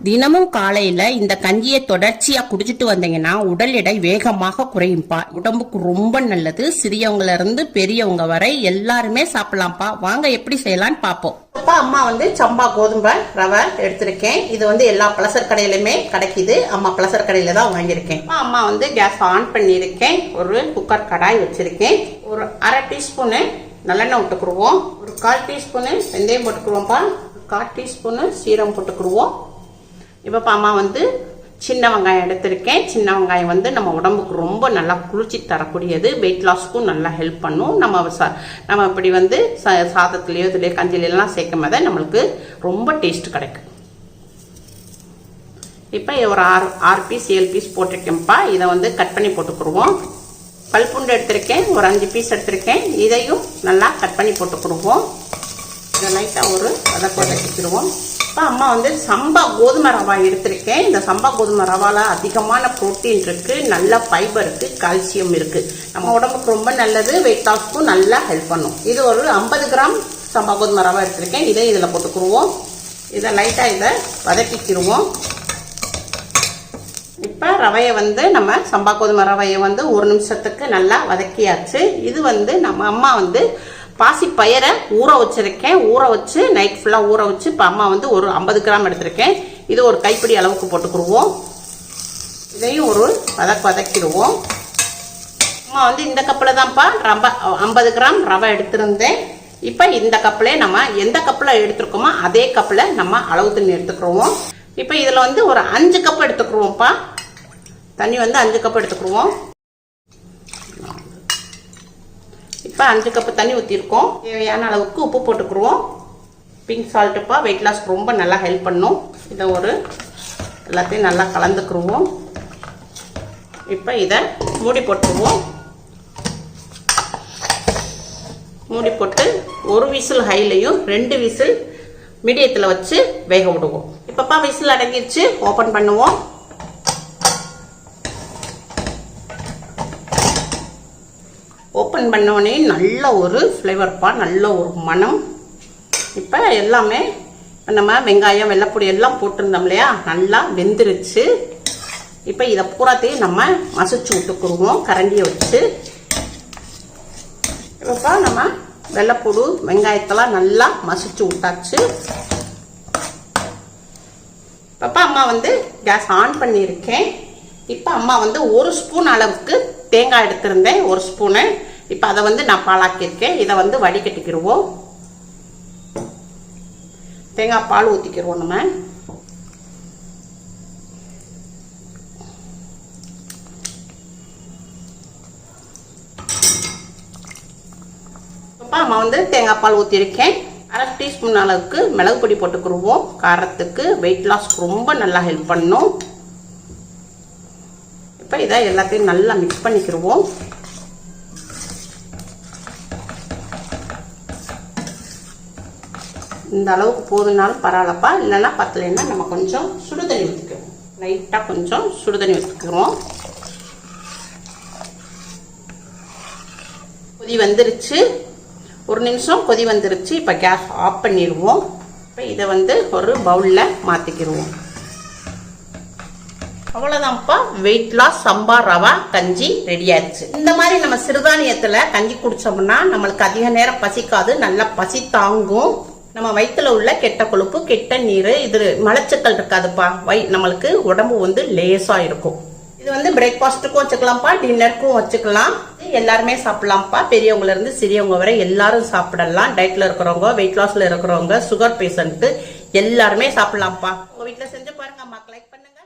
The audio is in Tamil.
தினமும் காலையில இந்த கஞ்சியை தொடர்ச்சியா குடிச்சிட்டு வந்தீங்கன்னா உடல் எடை வேகமாக குறையும்பா. உடம்புக்கு ரொம்ப நல்லது. சிறியவங்கள இருந்து பெரியவங்க வரை எல்லாருமே சாப்பிடலாம்ப்பா. வாங்க எப்படி செய்யலாம்னு பாப்போம். அம்மா சம்பா கோதுமை ரவை எடுத்திருக்கேன். இது எல்லா பலசர் கடையிலுமே கிடைக்குது. அம்மா பலசர் கடையில தான் வாங்கியிருக்கேன். அம்மா கேஸ் ஆன் பண்ணியிருக்கேன். ஒரு குக்கர் கடாய் வச்சிருக்கேன். ஒரு அரை டீஸ்பூனு நல்லெண்ணெய் விட்டுக்குருவோம். ஒரு 1/4 டீஸ்பூனு வெந்தயம் போட்டுக்குருவோம்ப்பா. 1/4 டீஸ்பூனு சீரகம் போட்டுக்குருவோம். இப்போ அம்மா சின்ன வெங்காயம் எடுத்திருக்கேன். சின்ன வெங்காயம் நம்ம உடம்புக்கு ரொம்ப நல்லா குளிர்ச்சி தரக்கூடியது. வெயிட் லாஸ்க்கும் நல்லா ஹெல்ப் பண்ணும். நம்ம இப்படி சாதத்துலேயோ இதுலேயோ கஞ்சிலாம் சேர்க்கும் போது நம்மளுக்கு ரொம்ப டேஸ்ட் கிடைக்கும். இப்போ ஒரு 6 பீஸ் 7 பீஸ் போட்டிருக்கேன்ப்பா. இதை கட் பண்ணி போட்டுக்குருவோம். பல்பூண்டு எடுத்திருக்கேன். ஒரு 5 பீஸ் எடுத்திருக்கேன். இதையும் நல்லா கட் பண்ணி போட்டுக்குருவோம். இதை லைட்டாக ஒரு வதக்கிடுவோம். இப்போ அம்மா சம்பா கோதுமை ரவா எடுத்திருக்கேன். இந்த சம்பா கோதுமை ரவால அதிகமான புரோட்டீன் இருக்கு, நல்ல ஃபைபர் இருக்கு, கால்சியம் இருக்கு. நம்ம உடம்புக்கு ரொம்ப நல்லது. வெயிட் லாஸ்க்கும் நல்லா ஹெல்ப் பண்ணும். இது ஒரு 50 கிராம் சம்பா கோதுமை ரவா எடுத்திருக்கேன். இதை இதில் போட்டுக்குருவோம். இதை லைட்டாக இதை வதக்கிக்கிடுவோம். இப்போ ரவையை நம்ம சம்பா கோதுமை ரவையை 1 நிமிஷத்துக்கு நல்லா வதக்கியாச்சு. இது நம்ம அம்மா பாசி பயிரை ஊற வச்சிருக்கேன். ஊற வச்சு நைட் ஃபுல்லாக ஊற வச்சு இப்போ அம்மா ஒரு 50 கிராம் எடுத்திருக்கேன். இது ஒரு கைப்பிடி அளவுக்கு போட்டுக்குருவோம். இதையும் ஒரு வதக்கிடுவோம். அம்மா இந்த கப்பில் தான்ப்பா 50 கிராம் ரவை எடுத்திருந்தேன். இப்போ இந்த கப்பில் நம்ம எந்த கப்பில் எடுத்துருக்கோமோ அதே கப்பில் நம்ம அளவு தண்ணி எடுத்துக்கிடுவோம். இப்போ இதில் ஒரு 5 கப் எடுத்துக்கிடுவோம்ப்பா. தண்ணி 5 கப் எடுத்துக்கிடுவோம். இப்போ 5 கப்பு தண்ணி ஊற்றிருக்கோம். தேவையான அளவுக்கு உப்பு போட்டுக்குருவோம். பிங்க் சால்ட்டுப்பா வெயிட் லாஸ்க்கு ரொம்ப நல்லா ஹெல்ப் பண்ணும். இதை எல்லாத்தையும் நல்லா கலந்துக்குருவோம். இப்போ இதை மூடி போட்டுருவோம். மூடி போட்டு 1 விசில் ஹைலையும் 2 விசில் மீடியத்தில் வச்சு வேக விடுவோம். இப்பப்பா விசில் அடங்கிடுச்சு. ஓப்பன் பண்ணுவோம். ஓப்பன் பண்ணோடனே நல்ல ஒரு ஃப்ளேவர்ப்பா, நல்ல ஒரு மனம். இப்போ எல்லாமே நம்ம வெங்காயம் வெள்ளைப்பொடி எல்லாம் போட்டிருந்தோம் இல்லையா, நல்லா வெந்துருச்சு. இப்போ இதை பூராத்தையும் நம்ம மசிச்சு விட்டுக்குருவோம் கரண்டியை வச்சு. இப்பப்பா நம்ம வெள்ளைப்பூடு வெங்காயத்தெல்லாம் நல்லா மசிச்சு விட்டாச்சு. இப்பப்பா அம்மா கேஸ் ஆன் பண்ணியிருக்கேன். இப்போ அம்மா 1 ஸ்பூன் அளவுக்கு தேங்காய் எடுத்திருந்தேன். 1 ஸ்பூனு. இப்போ அதை நான் பாலாக்கியிருக்கேன். இதை வடிகட்டிக்கிடுவோம். தேங்காய் பால் ஊற்றிக்கிடுவோம் நம்ம. இப்போ அம்மா தேங்காய் பால் ஊற்றிருக்கேன். 1/2 டீஸ்பூன் அளவுக்கு மிளகு பொடி போட்டுக்கிடுவோம். காரத்துக்கு வெயிட் லாஸ்க்கு ரொம்ப நல்லா ஹெல்ப் பண்ணும். இப்போ இதை எல்லாத்தையும் நல்லா மிக்ஸ் பண்ணிக்கிடுவோம். இந்த அளவுக்கு போதுனாலும் பரவாயில்லப்பா. இல்லைன்னா பத்தலைன்னா நம்ம கொஞ்சம் சுடுதண்ணி ஊற்றிக்கிறோம். லைட்டாக கொஞ்சம் சுடுதண்ணி ஊற்றிக்கிறோம். கொதி வந்துருச்சு. 1 நிமிஷம் கொதி வந்துருச்சு. இப்போ கேஸ் ஆஃப் பண்ணிடுவோம். இப்போ இதை ஒரு பவுலில் மாற்றிக்கிடுவோம். அவ்வளவுதான்ப்பா. வெயிட் லாஸ் சம்பா ரவா கஞ்சி ரெடி ஆயிடுச்சு. இந்த மாதிரி நம்ம சிறுதானியத்துல கஞ்சி குடிச்சோம்னா நம்மளுக்கு அதிக நேரம் பசிக்காது, நல்லா பசி தாங்கும். நம்ம வயிற்றுல உள்ள கெட்ட கொழுப்பு கெட்ட நீர் இது மலச்சிக்கல் இருக்காதுப்பா. நம்மளுக்கு உடம்பு லேசா இருக்கும். இது பிரேக்ஃபாஸ்ட்டுக்கும் வச்சுக்கலாம்ப்பா, டின்னருக்கும் வச்சுக்கலாம். எல்லாருமே சாப்பிடலாம்ப்பா. பெரியவங்கள இருந்து சிறியவங்க வரை எல்லாரும் சாப்பிடலாம். டயட்ல இருக்கிறவங்க, வெயிட் லாஸ்ல இருக்கிறவங்க, சுகர் பேஷண்ட் எல்லாருமே சாப்பிடலாம்ப்பா. உங்க வீட்டுல செஞ்சு பாருங்க. அம்மாக்கு லைக் பண்ணுங்க.